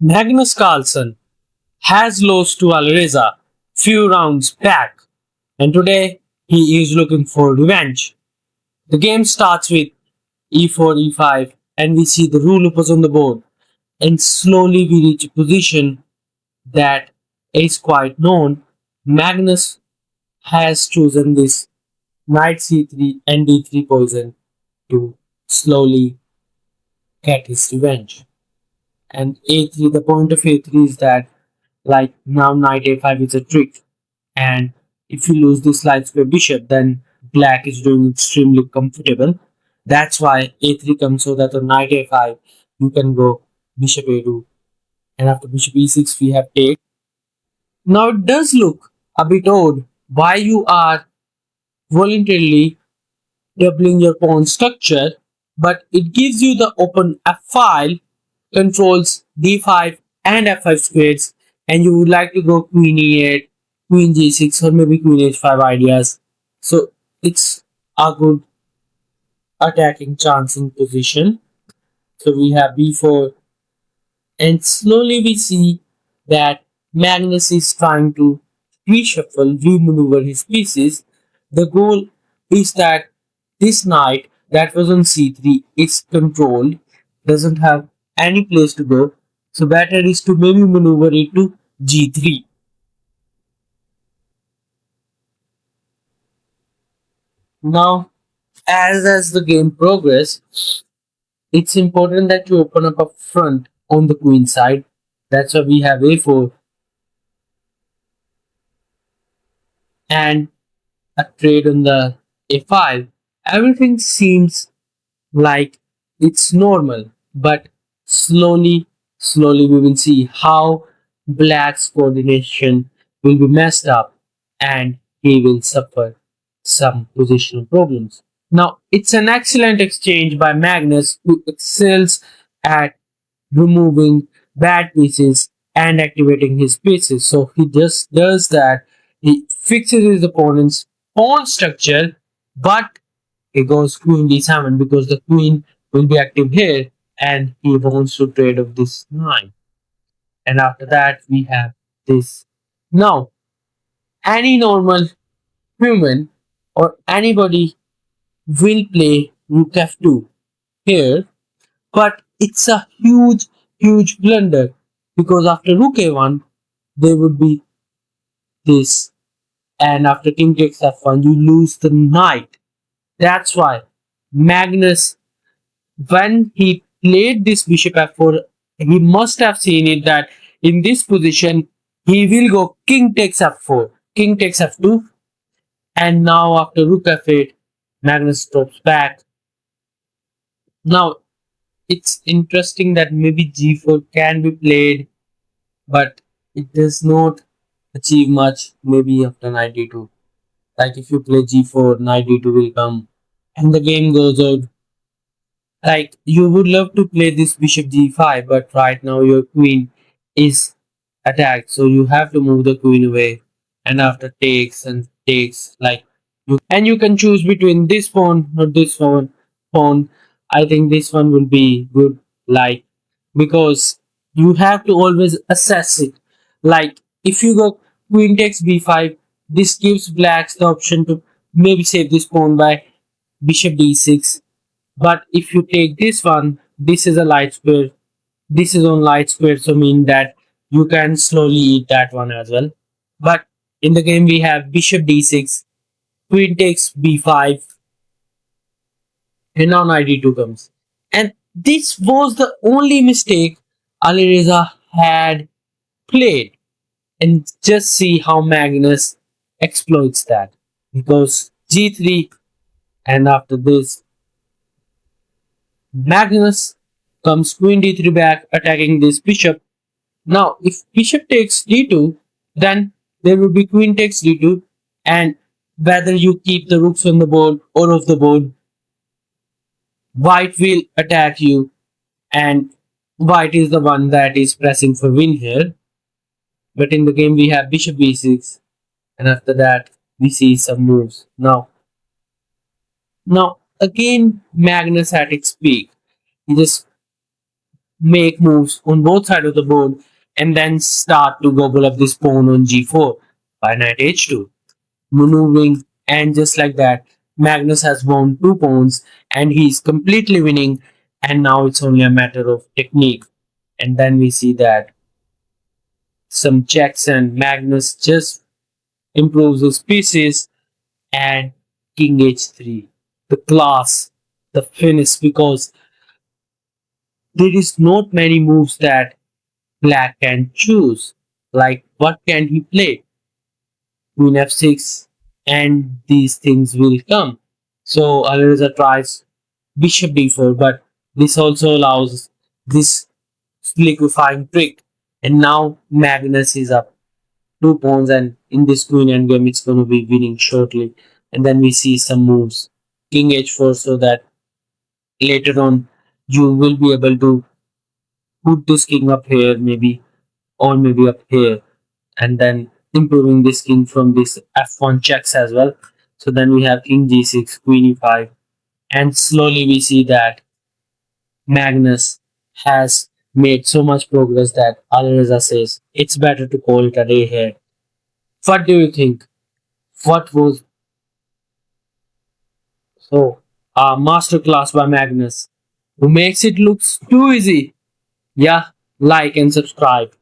Magnus Carlsen has lost to Alireza few rounds back, and today he is looking for revenge. The game starts with e4, e5, and we see the rulers on the board, and slowly we reach a position that is quite known. Magnus has chosen this knight c3 and d3 position to slowly get his revenge. And a3, the point of a3 is that like now knight a5 is a trick, and if you lose this light square bishop then black is doing extremely comfortable. That's why a3 comes, so that on knight a5 you can go bishop a2, and after bishop e6 we have take. Now it does look a bit odd why you are voluntarily doubling your pawn structure, but it gives you the open f5, controls d5 and f5 squares, and you would like to go queen e8, queen g6, or maybe queen h5 ideas. So it's a good attacking chancing position. So we have b4, and slowly we see that Magnus is trying to reshuffle, remaneuver his pieces. The goal is that this knight that was on c3 is controlled, doesn't have any place to go. So better is to maybe maneuver it to g3. Now, as the game progresses, it's important that you open up a front on the queen side. That's why we have a4 and a trade on the a5. Everything seems like it's normal, but slowly we will see how black's coordination will be messed up and he will suffer some positional problems. Now, it's an excellent exchange by Magnus, who excels at removing bad pieces and activating his pieces. So he just does that. He fixes his opponent's pawn structure, but he goes queen d7 because the queen will be active here, and he wants to trade of this knight. And after that, we have this. Now, any normal human or anybody will play rook f2 here, but it's a huge blunder because after rook a1 there would be this, and after king takes f1 you lose the knight. That's why Magnus, when he played this bishop f4, he must have seen it that in this position he will go king takes f4, king takes f2, and now after rook f8 Magnus drops back. Now it's interesting that maybe g4 can be played, but it does not achieve much. Maybe after knight d2, like if you play g4 knight d2 will come and the game goes out. Like you would love to play this bishop g5, but right now your queen is attacked, so you have to move the queen away, and after takes and takes, like you can choose between this pawn or this pawn. I think this one will be good, like because you have to always assess it. Like if you go queen takes b5, this gives blacks the option to maybe save this pawn by bishop d6. But if you take this one, this is a light square, this is on light square, so mean that you can slowly eat that one as well. But in the game we have bishop d6, queen takes b5, and now knight d2 comes. And this was the only mistake Alireza had played. And just see how Magnus exploits that. He goes g3, and after this, Magnus comes queen d3 back, attacking this bishop. Now, if bishop takes d2, then there will be queen takes d2, and whether you keep the rooks on the board or off the board, white will attack you, and white is the one that is pressing for win here. But in the game we have bishop b6, and after that we see some moves. Now again Magnus at its peak. He just make moves on both sides of the board and then start to gobble up this pawn on g4 by knight h2, maneuvering, and just like that, Magnus has won 2 pawns and he's completely winning. And now it's only a matter of technique. And then we see that some checks and Magnus just improves his pieces and king h3. The class, the finish, because there is not many moves that black can choose. Like what can he play? Queen f6, and these things will come. So Alireza tries bishop d4, but this also allows this liquefying trick. And now Magnus is up 2 pawns, and in this queen endgame, it's going to be winning shortly. And then we see some moves, king h4, so that later on you will be able to put this king up here, maybe, or maybe up here, and then improving this king from this f1 checks as well. So then we have king g6, queen e5, and slowly we see that Magnus has made so much progress that Alireza says it's better to call it a day here. What do you think? What was so a masterclass by Magnus, who makes it look too easy? Yeah, like and subscribe.